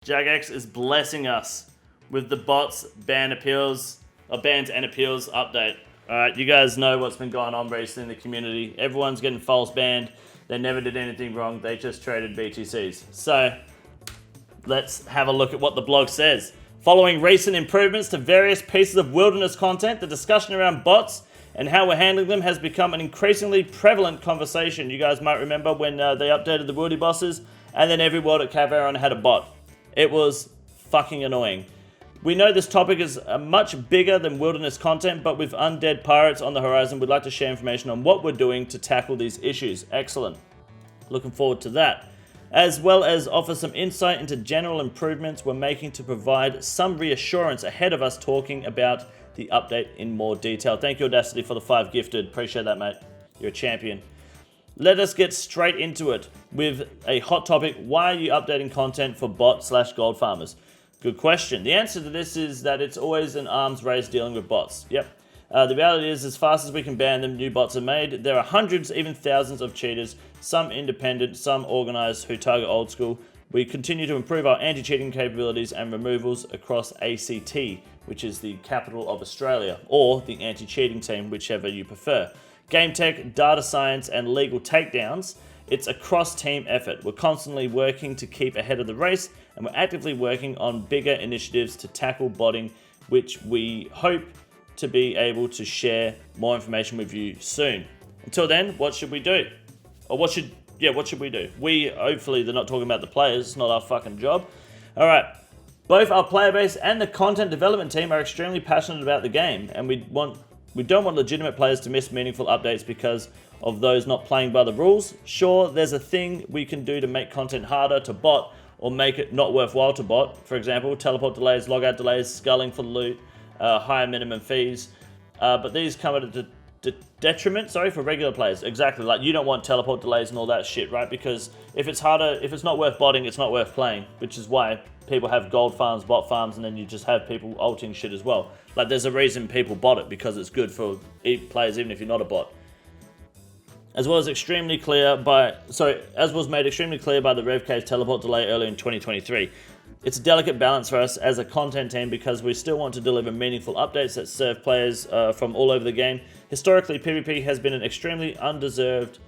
Jagex is blessing us with the bots bans and appeals update. Alright, you guys know what's been going on recently in the community. Everyone's getting false banned. They never did anything wrong. They just traded BTCs. So, let's have a look at what the blog says. Following recent improvements to various pieces of wilderness content, the discussion around bots and how we're handling them has become an increasingly prevalent conversation. You guys might remember when they updated the wildy bosses and then every world at Cavaron had a bot. It was fucking annoying. We know this topic is much bigger than wilderness content, but with undead pirates on the horizon, we'd like to share information on what we're doing to tackle these issues. Excellent. Looking forward to that. As well as offer some insight into general improvements we're making to provide some reassurance ahead of us talking about the update in more detail. Thank you, Audacity, for the 5 gifted. Appreciate that, mate. You're a champion. Let us get straight into it with a hot topic. Why are you updating content for bot/gold farmers? Good question. The answer to this is that it's always an arms race dealing with bots. Yep. The reality is, as fast as we can ban them, new bots are made. There are hundreds, even thousands of cheaters, some independent, some organized, who target Oldschool. We continue to improve our anti-cheating capabilities and removals across ACT, which is the capital of Australia, or the anti-cheating team, whichever you prefer. Game tech, data science, and legal takedowns. It's a cross-team effort. We're constantly working to keep ahead of the race, and we're actively working on bigger initiatives to tackle botting, which we hope to be able to share more information with you soon. Until then, what should we do? Or what should we do? Hopefully they're not talking about the players. It's not our fucking job. All right. Both our player base and the content development team are extremely passionate about the game, and we don't want legitimate players to miss meaningful updates because of those not playing by the rules. Sure, there's a thing we can do to make content harder to bot or make it not worthwhile to bot. For example, teleport delays, logout delays, sculling for loot, higher minimum fees. But these come at a detriment, for regular players. Exactly, like you don't want teleport delays and all that shit, right? Because if it's not worth botting, it's not worth playing, which is why people have gold farms, bot farms, and then you just have people ulting shit as well. Like there's a reason people bot it, because it's good for players even if you're not a bot. As was made extremely clear by the RevCase teleport delay earlier in 2023. It's a delicate balance for us as a content team because we still want to deliver meaningful updates that serve players from all over the game. Historically, PvP has been an extremely undeserved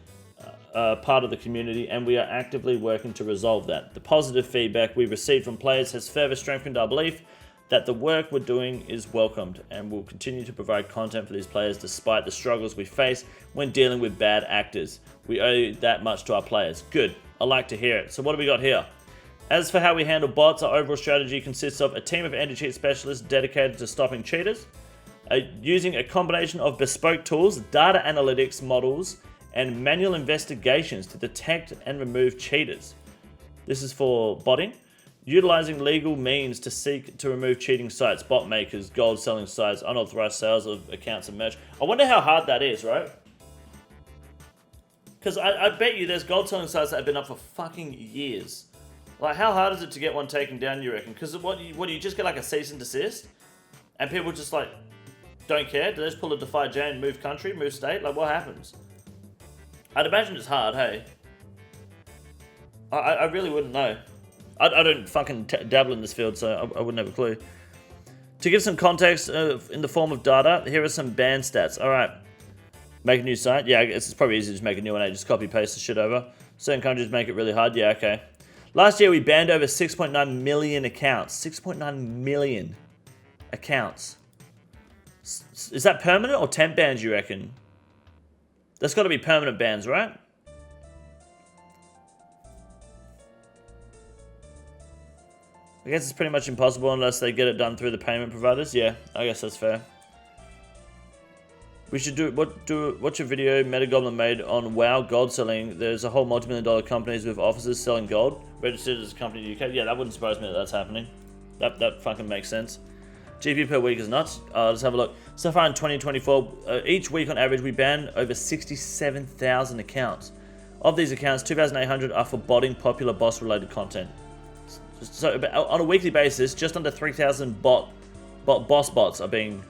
part of the community, and we are actively working to resolve that. The positive feedback we've received from players has further strengthened our belief that the work we're doing is welcomed, and we'll continue to provide content for these players despite the struggles we face when dealing with bad actors. We owe that much to our players. Good. I like to hear it. So what do we got here? As for how we handle bots, our overall strategy consists of a team of anti-cheat specialists dedicated to stopping cheaters, using a combination of bespoke tools, data analytics models, and manual investigations to detect and remove cheaters. This is for botting. Utilizing legal means to seek to remove cheating sites, bot makers, gold selling sites, unauthorized sales of accounts and merch. I wonder how hard that is, right? Because I bet you there's gold selling sites that have been up for fucking years. Like, how hard is it to get one taken down, you reckon? Because what do you just get like a cease and desist? And people just like, don't care? Do they just pull a Defy J and move country, move state? Like, what happens? I'd imagine it's hard, hey? I really wouldn't know. I don't fucking dabble in this field, so I wouldn't have a clue. To give some context in the form of data, here are some ban stats. All right, make a new site. Yeah, it's probably easy to just make a new one. Just copy paste the shit over. Certain countries make it really hard. Yeah, okay. Last year we banned over 6.9 million accounts. 6.9 million accounts. Is that permanent or temp bans, you reckon? That's got to be permanent bans, right? I guess it's pretty much impossible unless they get it done through the payment providers. Yeah, I guess that's fair. We should watch a video Metagoblin made on WoW gold selling. There's a whole multi-million-dollar companies with offices selling gold, registered as a company in the UK. Yeah, that wouldn't surprise me that that's happening. That fucking makes sense. GP per week is nuts. Let's have a look. So far in 2024, each week on average, we ban over 67,000 accounts. Of these accounts, 2,800 are for botting popular boss-related content. So on a weekly basis, just under 3,000 boss bots are being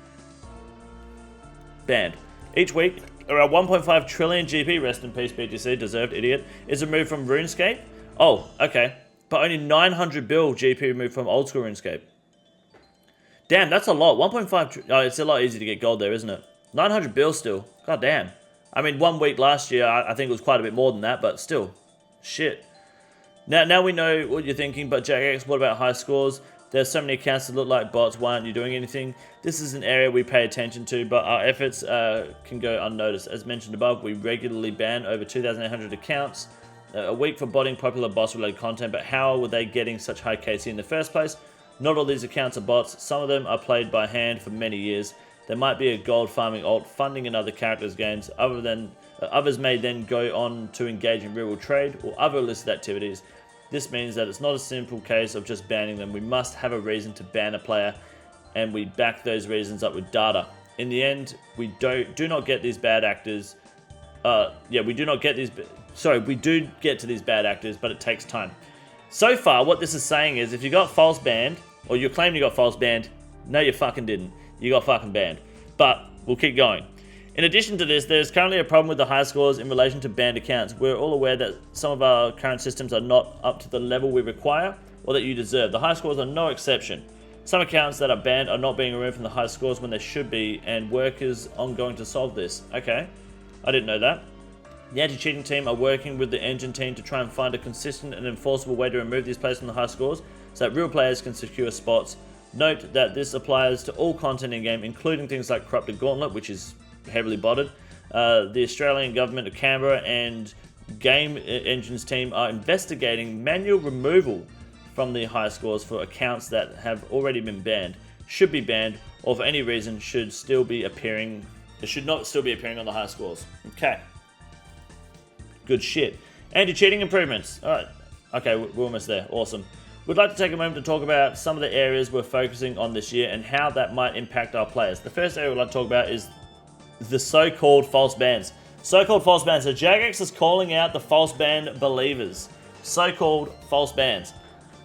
banned. Each week, around 1.5 trillion GP, rest in peace BTC, deserved idiot, is removed from RuneScape. Oh, okay. but only 900 bill GP removed from old school RuneScape. Damn, that's a lot. 1.5. Oh, it's a lot easier to get gold there, isn't it? 900 bill still. God damn. I mean, 1 week last year, I think it was quite a bit more than that, but still, shit. Now we know what you're thinking, but Jagex, what about high scores? There's so many accounts that look like bots. Why aren't you doing anything? This is an area we pay attention to, but our efforts can go unnoticed. As mentioned above, we regularly ban over 2,800 accounts a week for botting popular boss-related content, but how were they getting such high KC in the first place? Not all these accounts are bots. Some of them are played by hand for many years. There might be a gold farming alt funding another character's games. Others may then go on to engage in real trade or other illicit activities. This means that it's not a simple case of just banning them. We must have a reason to ban a player, and we back those reasons up with data. In the end, we do not get these bad actors. We do get to these bad actors, but it takes time. So far, what this is saying is, if you got false banned, or you claim you got false banned, no, you fucking didn't. You got fucking banned. But we'll keep going. In addition to this, there's currently a problem with the high scores in relation to banned accounts. We're all aware that some of our current systems are not up to the level we require or that you deserve. The high scores are no exception. Some accounts that are banned are not being removed from the high scores when they should be, and work is ongoing to solve this. Okay, I didn't know that. The anti-cheating team are working with the engine team to try and find a consistent and enforceable way to remove these players from the high scores so that real players can secure spots. Note that this applies to all content in-game, including things like Corrupted Gauntlet, which is heavily botted. The Australian Government of Canberra and Game Engines team are investigating manual removal from the high scores for accounts that have already been banned, should be banned, or for any reason should not still be appearing on the high scores. Okay. Good shit. Anti-cheating improvements. Alright. Okay, we're almost there. Awesome. We'd like to take a moment to talk about some of the areas we're focusing on this year and how that might impact our players. The first area we'd like to talk about is the so-called false bans. So-called false bans. So Jagex is calling out the false ban believers. So-called false bans.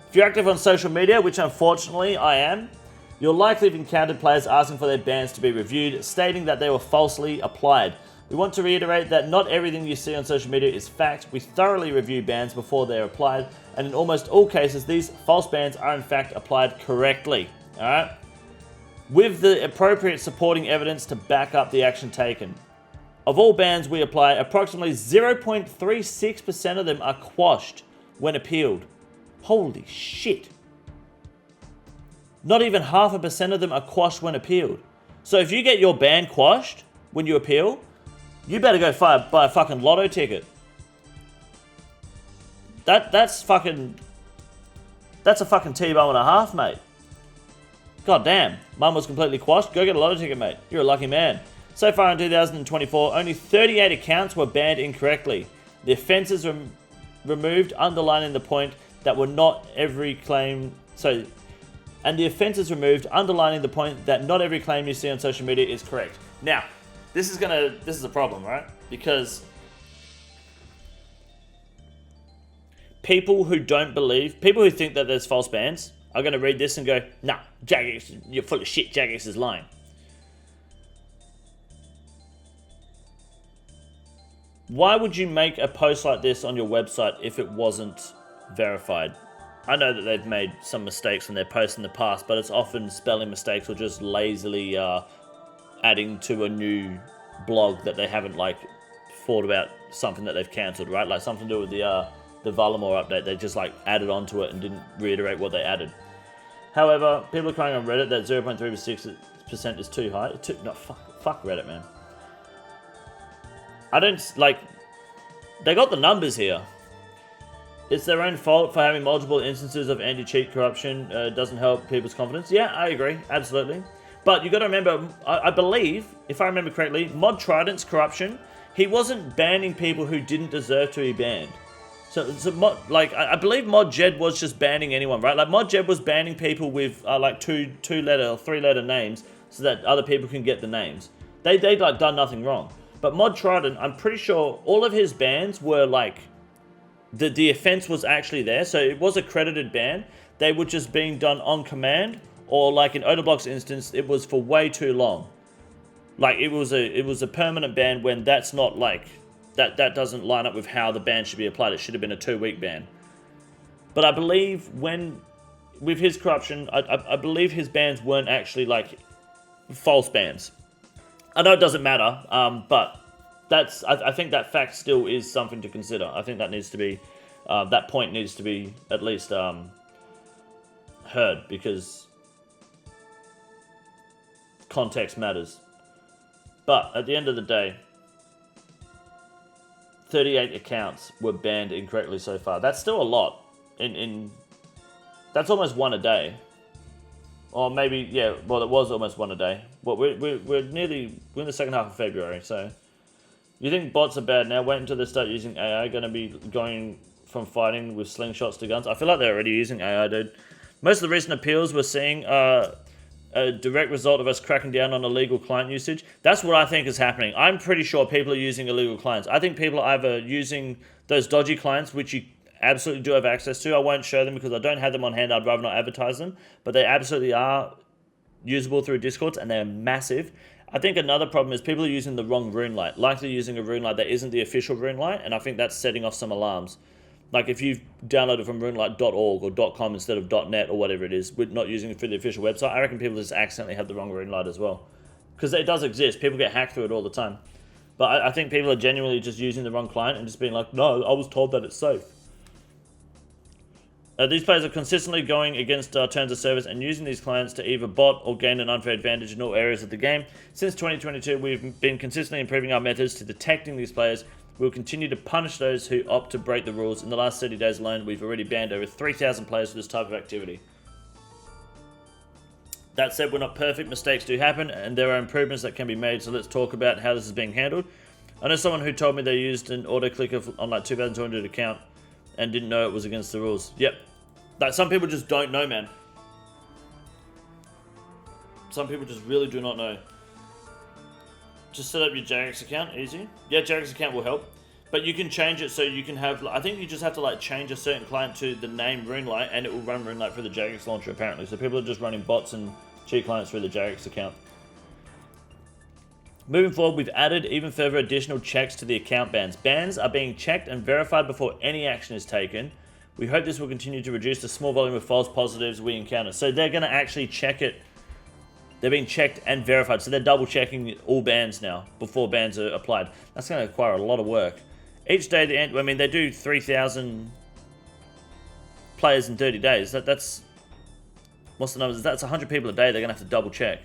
If you're active on social media, which unfortunately I am, you'll likely have encountered players asking for their bans to be reviewed, stating that they were falsely applied. We want to reiterate that not everything you see on social media is fact. We thoroughly review bans before they're applied, and in almost all cases, these false bans are in fact applied correctly. Alright? With the appropriate supporting evidence to back up the action taken. Of all bans we apply, approximately 0.36% of them are quashed when appealed. Holy shit. Not even 0.5% of them are quashed when appealed. So if you get your ban quashed when you appeal, you better go buy a fucking lotto ticket. That's a fucking T-bone and a half, mate. God damn, mine was completely quashed. Go get a lotto ticket, mate. You're a lucky man. So far in 2024, only 38 accounts were banned incorrectly. The offences removed, underlining the point that not every claim you see on social media is correct. Now, this is a problem, right? Because people who think that there's false bans are going to read this and go, nah, Jagex, you're full of shit, Jagex is lying. Why would you make a post like this on your website if it wasn't verified? I know that they've made some mistakes in their posts in the past, but it's often spelling mistakes or just lazily adding to a new blog that they haven't thought about something that they've cancelled, right? Like something to do with the Valamore update. They just added onto it and didn't reiterate what they added. However, people are crying on Reddit that 0.36% is too high. Fuck Reddit, man. They got the numbers here. It's their own fault for having multiple instances of anti-cheat corruption. Doesn't help people's confidence. Yeah, I agree. Absolutely. But you got to remember, I believe, if I remember correctly, Mod Trident's corruption, he wasn't banning people who didn't deserve to be banned. So I believe Mod Jed was just banning anyone, right? Like Mod Jed was banning people with two-letter or three-letter names so that other people can get the names. They'd done nothing wrong. But Mod Trident, I'm pretty sure all of his bans were the offense was actually there, so it was a credited ban. They were just being done on command, or in Odablock's instance, it was for way too long. It was a permanent ban when that's not that doesn't line up with how the ban should be applied. It should have been a 2-week ban. But I believe with his corruption, I believe his bans weren't actually like false bans. I know it doesn't matter, but I think that fact still is something to consider. I think that needs to be, that point needs to be at least heard, because context matters. But at the end of the day, 38 accounts were banned incorrectly so far. That's still a lot. That's almost one a day. Or maybe, yeah, well, it was almost one a day. Well, we're in the second half of February, so you think bots are bad now? Wait until they start using AI. Going to be going from fighting with slingshots to guns. I feel like they're already using AI, dude. Most of the recent appeals we're seeing are a direct result of us cracking down on illegal client usage. That's what I think is happening. I'm pretty sure people are using illegal clients. I think people are either using those dodgy clients, which you absolutely do have access to. I won't show them because I don't have them on hand. I'd rather not advertise them. But they absolutely are usable through Discords, and they're massive. I think another problem is people are using the wrong rune light. Like they're using a rune light that isn't the official rune light, and I think that's setting off some alarms. Like if you've downloaded from runelight.org or .com instead of .net or whatever it is, we're not using it for the official website, I reckon people just accidentally have the wrong rune light as well. Because it does exist. People get hacked through it all the time. But I think people are genuinely just using the wrong client and just being like, no, I was told that it's safe. These players are consistently going against terms of service and using these clients to either bot or gain an unfair advantage in all areas of the game. Since 2022, we've been consistently improving our methods to detecting these players. We'll continue to punish those who opt to break the rules. In the last 30 days alone, we've already banned over 3,000 players for this type of activity. That said, we're not perfect. Mistakes do happen, and there are improvements that can be made, so let's talk about how this is being handled. I know someone who told me they used an auto-clicker on like 2,200 account and didn't know it was against the rules. Yep. Like, some people just don't know, man. Some people just really do not know. Just set up your Jagex account, easy. Yeah, Jagex account will help. But you can change it so you can have, I think you just have to like change a certain client to the name RuneLight, and it will run RuneLight through the Jagex launcher apparently. So people are just running bots and cheat clients through the Jagex account. Moving forward, we've added even further additional checks to the account bans. Bans are being checked and verified before any action is taken. We hope this will continue to reduce the small volume of false positives we encounter. So they're going to actually check it. They're being checked and verified. So they're double checking all bans now before bans are applied. That's going to require a lot of work. Each day, they do 3,000 players in 30 days. That's, what's the numbers? That's 100 people a day they're going to have to double check.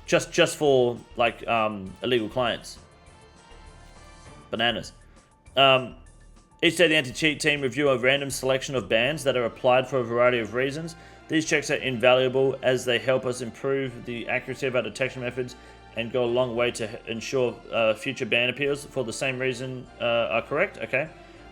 Just for, like, illegal clients. Bananas. Each day, the anti-cheat team review a random selection of bans that are applied for a variety of reasons. These checks are invaluable as they help us improve the accuracy of our detection methods and go a long way to ensure future ban appeals for the same reason are correct. Okay.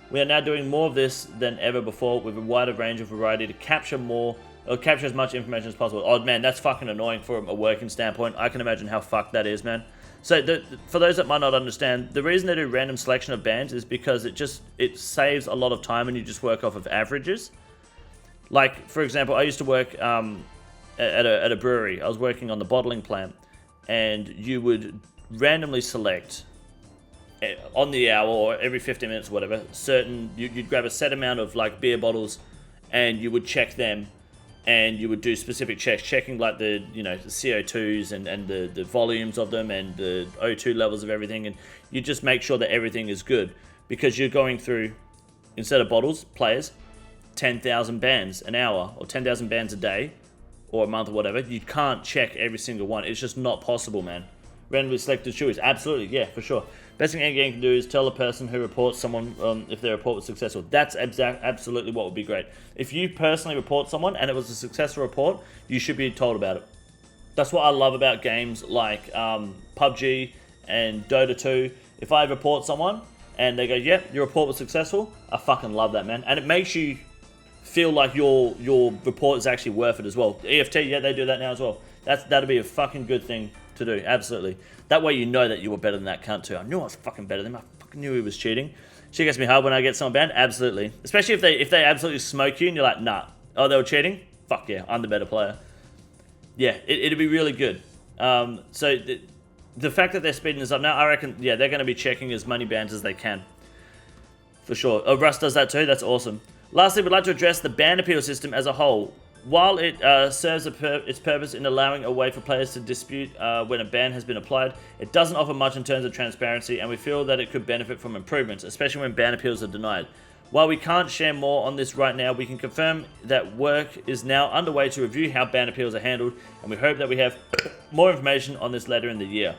We are now doing more of this than ever before with a wider range of variety to capture as much information as possible. Oh man, that's fucking annoying from a working standpoint. I can imagine how fucked that is, man. So for those that might not understand, the reason they do random selection of bans is because it saves a lot of time and you just work off of averages. Like, for example, I used to work at a brewery. I was working on the bottling plant, and you would randomly select on the hour or every 15 minutes or whatever, you'd grab a set amount of like beer bottles and you would check them, and you would do specific checks, checking like the CO2s and the volumes of them and the O2 levels of everything, and you just make sure that everything is good, because you're going through, instead of bottles, players, 10,000 bans an hour or 10,000 bans a day or a month or whatever. You can't check every single one. It's just not possible, man. Randomly selected shooters, absolutely, yeah, for sure. Best thing any game can do is tell a person who reports someone if their report was successful. That's absolutely what would be great. If you personally report someone and it was a successful report, you should be told about it. That's what I love about games like PUBG and Dota 2. If I report someone and they go, yep, your report was successful, I fucking love that, man. And it makes you feel like your report is actually worth it as well. EFT, yeah, they do that now as well. That'd be a fucking good thing to do, absolutely. That way you know that you were better than that cunt too. I knew I was fucking better than him. I fucking knew he was cheating. She gets me hard when I get someone banned, absolutely. Especially if they absolutely smoke you and you're like, nah. Oh, they were cheating? Fuck yeah, I'm the better player. Yeah, it'd be really good. So the fact that they're speeding this up now, I reckon, yeah, they're going to be checking as many bans as they can. For sure. Oh, Russ does that too? That's awesome. Lastly, we'd like to address the ban appeal system as a whole. While it serves its purpose in allowing a way for players to dispute when a ban has been applied, it doesn't offer much in terms of transparency, and we feel that it could benefit from improvements, especially when ban appeals are denied. While we can't share more on this right now, we can confirm that work is now underway to review how ban appeals are handled, and we hope that we have more information on this later in the year.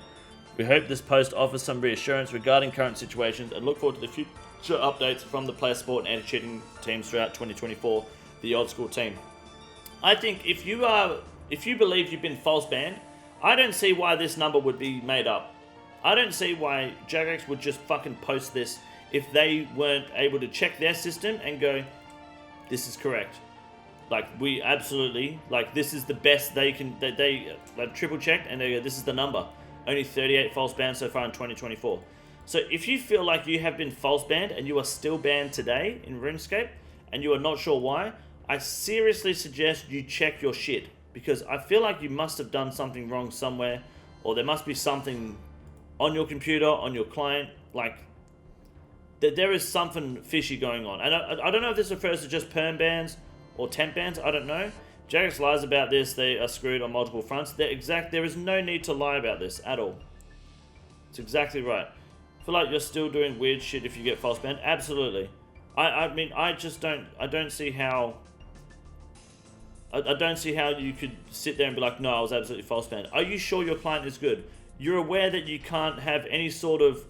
We hope this post offers some reassurance regarding current situations and look forward to the future updates from the player support and anti-cheating teams throughout 2024, the Oldschool team. I think if you believe you've been false banned, I don't see why this number would be made up. I don't see why Jagex would just fucking post this if they weren't able to check their system and go, this is correct. Like, we absolutely, like, this is the best they can, they triple checked and they go, this is the number. Only 38 false bans so far in 2024. So if you feel like you have been false banned and you are still banned today in RuneScape and you are not sure why, I seriously suggest you check your shit, because I feel like you must have done something wrong somewhere, or there must be something on your computer, on your client, like that there is something fishy going on. And I don't know if this refers to just perm bans or temp bans, I don't know. Jagex lies about this, they are screwed on multiple fronts. There is no need to lie about this at all. It's exactly right. I feel like you're still doing weird shit if you get false banned. Absolutely. I mean, I don't see how you could sit there and be like, no, I was absolutely false banned. Are you sure your client is good? You're aware that you can't have any sort of,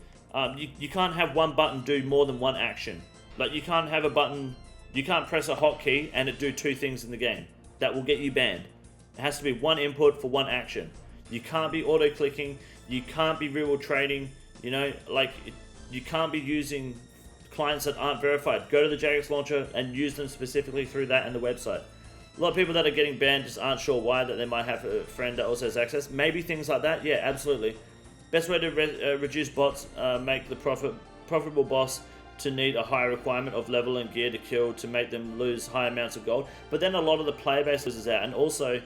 you can't have one button do more than one action. Like, you can't have a button, you can't press a hotkey and it do two things in the game. That will get you banned. It has to be one input for one action. You can't be auto-clicking, you can't be real-world trading, you know, like, you can't be using clients that aren't verified. Go to the Jagex launcher and use them specifically through that and the website. A lot of people that are getting banned just aren't sure why, that they might have a friend that also has access. Maybe things like that, yeah, absolutely. Best way to reduce bots, make the profitable boss to need a higher requirement of level and gear to kill to make them lose high amounts of gold. But then a lot of the player base loses out, and also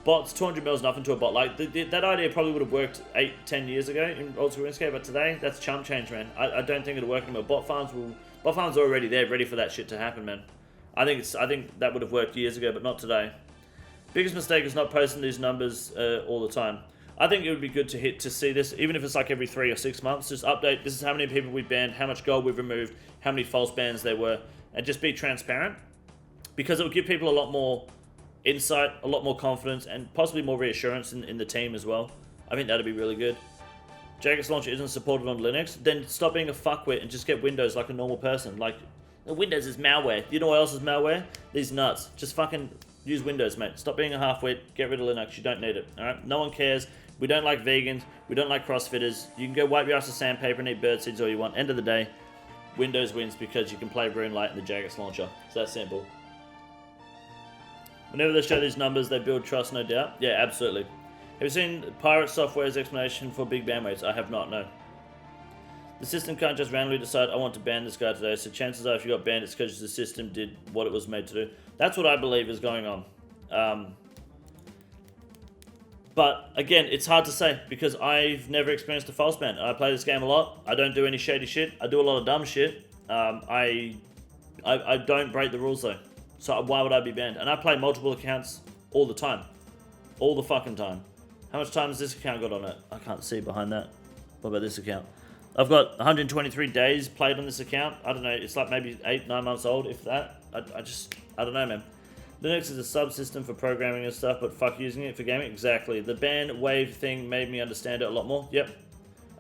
bots, 200 mil is nothing to a bot. Like, that idea probably would have worked 8-10 years ago in Oldschool RuneScape, but today, that's chump change, man. I don't think it'll work anymore. Bot farms are already there, ready for that shit to happen, man. I think that would have worked years ago, but not today. Biggest mistake is not posting these numbers all the time. I think it would be good to see this, even if it's like every 3 or 6 months. Just update, this is how many people we banned, how much gold we've removed, how many false bans there were, and just be transparent. Because it will give people a lot more insight, a lot more confidence, and possibly more reassurance in the team as well. I think that'd be really good. Jagex launcher isn't supported on Linux, then stop being a fuckwit and just get Windows like a normal person. Like, Windows is malware. You know what else is malware? These nuts. Just fucking use Windows, mate. Stop being a half-wit. Get rid of Linux. You don't need it. Alright? No one cares. We don't like vegans. We don't like CrossFitters. You can go wipe your ass with sandpaper and eat birdseeds all you want. End of the day, Windows wins because you can play Rune Light in the Jagex launcher. It's that simple. Whenever they show these numbers, they build trust, no doubt. Yeah, absolutely. Have you seen Pirate Software's explanation for big ban rates? I have not, no. The system can't just randomly decide, I want to ban this guy today, so chances are if you got banned, it's because the system did what it was made to do. That's what I believe is going on. But, again, it's hard to say, because I've never experienced a false ban. I play this game a lot. I don't do any shady shit. I do a lot of dumb shit. I don't break the rules, though. So why would I be banned? And I play multiple accounts all the time. All the fucking time. How much time has this account got on it? I can't see behind that. What about this account? I've got 123 days played on this account. I don't know, it's like maybe 8-9 months old, if that. I don't know, man. Linux is a subsystem for programming and stuff, but fuck using it for gaming. Exactly. The ban wave thing made me understand it a lot more. Yep.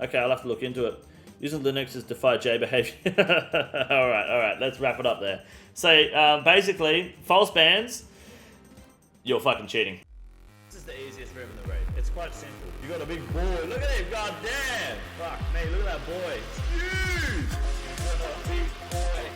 Okay, I'll have to look into it. Using Linux is defy J behavior. Alright, let's wrap it up there. So, basically, false bans, you're fucking cheating. This is the easiest room in the raid. It's quite simple. You got a big boy. Look at him, goddamn! Fuck me, look at that boy. It's huge! You got a big boy.